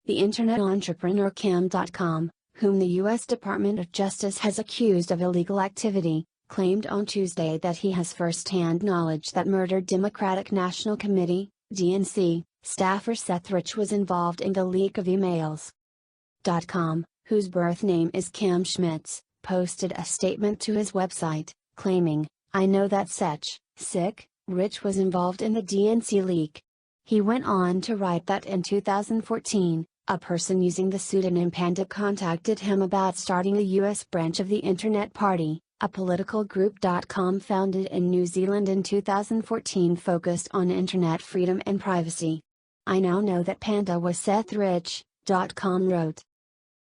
The internet entrepreneur Cam.com, whom the U.S. Department of Justice has accused of illegal activity, claimed on Tuesday that he has first-hand knowledge that murdered Democratic National Committee, DNC, staffer Seth Rich was involved in the leak of emails. .com, whose birth name is Cam Schmitz, posted a statement to his website, claiming, "I know that Rich was involved in the DNC leak." He went on to write that in 2014, a person using the pseudonym Panda contacted him about starting a U.S. branch of the Internet Party, a political group. .com founded in New Zealand in 2014 focused on internet freedom and privacy. "I now know that Panda was Seth Rich," .com wrote.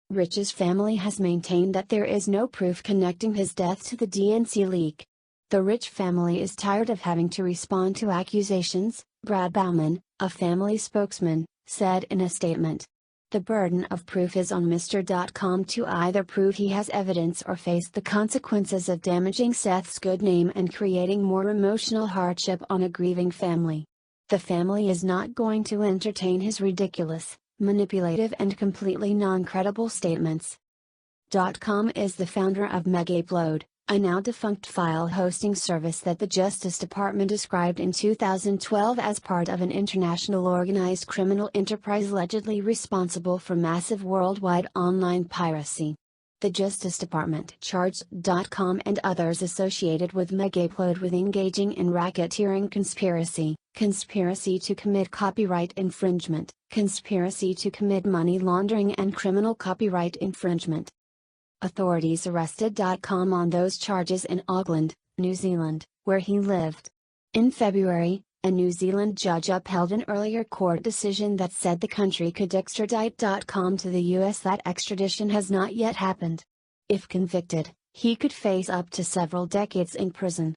Rich's family has maintained that there is no proof connecting his death to the DNC leak. The Rich family is tired of having to respond to accusations, Brad Bauman, a family spokesman, said in a statement. "The burden of proof is on Mr. .com to either prove he has evidence or face the consequences of damaging Seth's good name and creating more emotional hardship on a grieving family. The family is not going to entertain his ridiculous, manipulative and completely non-credible statements." .com is the founder of Megaupload, a now-defunct file hosting service that the Justice Department described in 2012 as part of an international organized criminal enterprise allegedly responsible for massive worldwide online piracy. The Justice Department charged .com and others associated with Megaupload with engaging in racketeering conspiracy, conspiracy to commit copyright infringement, conspiracy to commit money laundering and criminal copyright infringement. Authorities arrested .com on those charges in Auckland, New Zealand, where he lived. In February, a New Zealand judge upheld an earlier court decision that said the country could extradite .com to the US. That extradition has not yet happened. If convicted, he could face up to several decades in prison.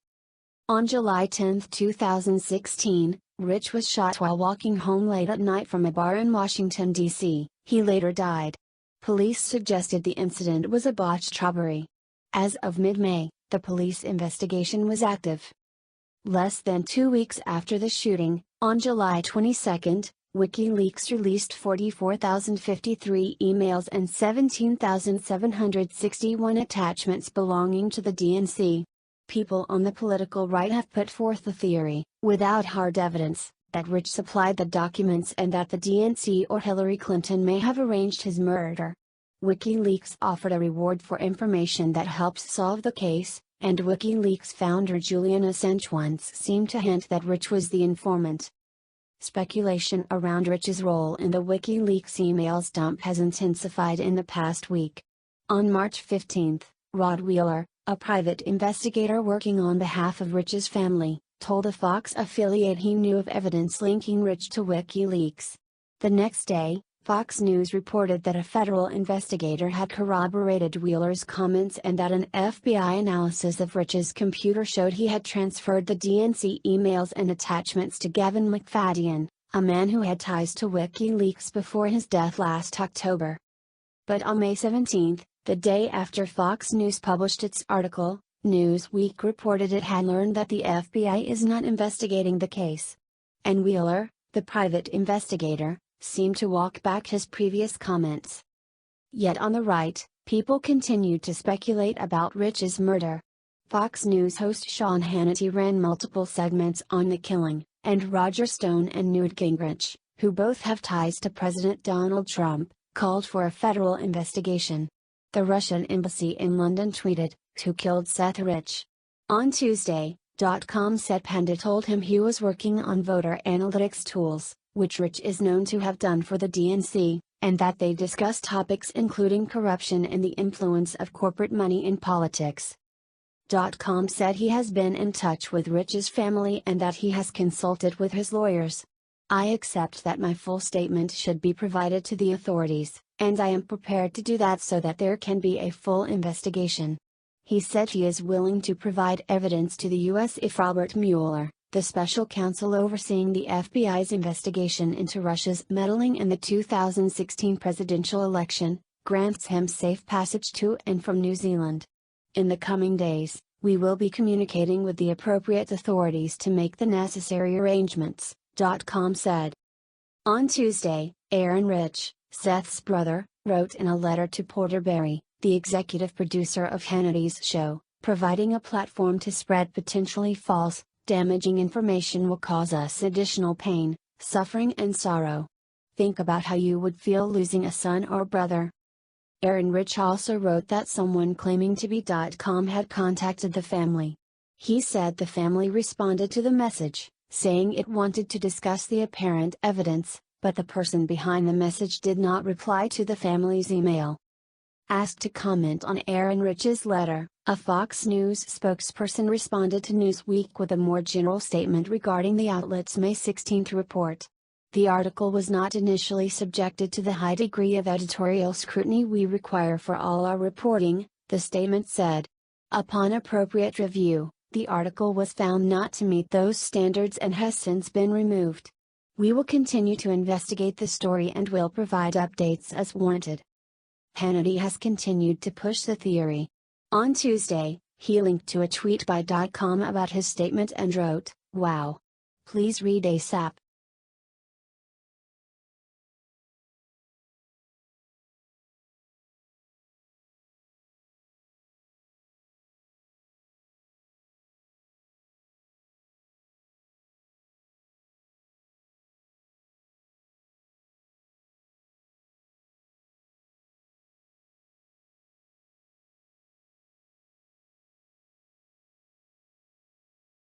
On July 10, 2016, Rich was shot while walking home late at night from a bar in Washington, D.C. He later died. Police suggested the incident was a botched robbery. As of mid-May, the police investigation was active. Less than 2 weeks after the shooting, on July 22, WikiLeaks released 44,053 emails and 17,761 attachments belonging to the DNC. People on the political right have put forth the theory, without hard evidence, that Rich supplied the documents and that the DNC or Hillary Clinton may have arranged his murder. WikiLeaks offered a reward for information that helps solve the case, and WikiLeaks founder Julian Assange once seemed to hint that Rich was the informant. Speculation around Rich's role in the WikiLeaks emails dump has intensified in the past week. On March 15, Rod Wheeler, a private investigator working on behalf of Rich's family, told a Fox affiliate he knew of evidence linking Rich to WikiLeaks. The next day, Fox News reported that a federal investigator had corroborated Wheeler's comments and that an FBI analysis of Rich's computer showed he had transferred the DNC emails and attachments to Gavin McFadden, a man who had ties to WikiLeaks before his death last October. But on May 17, the day after Fox News published its article, Newsweek reported it had learned that the FBI is not investigating the case. And Wheeler, the private investigator, seemed to walk back his previous comments. Yet on the right, people continued to speculate about Rich's murder. Fox News host Sean Hannity ran multiple segments on the killing, and Roger Stone and Newt Gingrich, who both have ties to President Donald Trump, called for a federal investigation. The Russian embassy in London tweeted, "Who killed Seth Rich?" On Tuesday, .com said Panda told him he was working on voter analytics tools, which Rich is known to have done for the DNC, and that they discussed topics including corruption and the influence of corporate money in politics. .com said he has been in touch with Rich's family and that he has consulted with his lawyers. "I accept that my full statement should be provided to the authorities, and I am prepared to do that so that there can be a full investigation." He said he is willing to provide evidence to the U.S. if Robert Mueller, the special counsel overseeing the FBI's investigation into Russia's meddling in the 2016 presidential election, grants him safe passage to and from New Zealand. "In the coming days, we will be communicating with the appropriate authorities to make the necessary arrangements," .com said. On Tuesday, Aaron Rich, Seth's brother, wrote in a letter to Porter Berry, the executive producer of Hannity's show, providing a platform to spread potentially false, damaging information will cause us additional pain, suffering and sorrow. Think about how you would feel losing a son or brother. Aaron Rich also wrote that someone claiming to be .com had contacted the family. He said the family responded to the message, saying it wanted to discuss the apparent evidence, but the person behind the message did not reply to the family's email. Asked to comment on Aaron Rich's letter, a Fox News spokesperson responded to Newsweek with a more general statement regarding the outlet's May 16 report. The article was not initially subjected to the high degree of editorial scrutiny we require for all our reporting, the statement said. Upon appropriate review, the article was found not to meet those standards and has since been removed. We will continue to investigate the story and will provide updates as warranted. Hannity has continued to push the theory. On Tuesday, he linked to a tweet by .com about his statement and wrote, "Wow. Please read ASAP.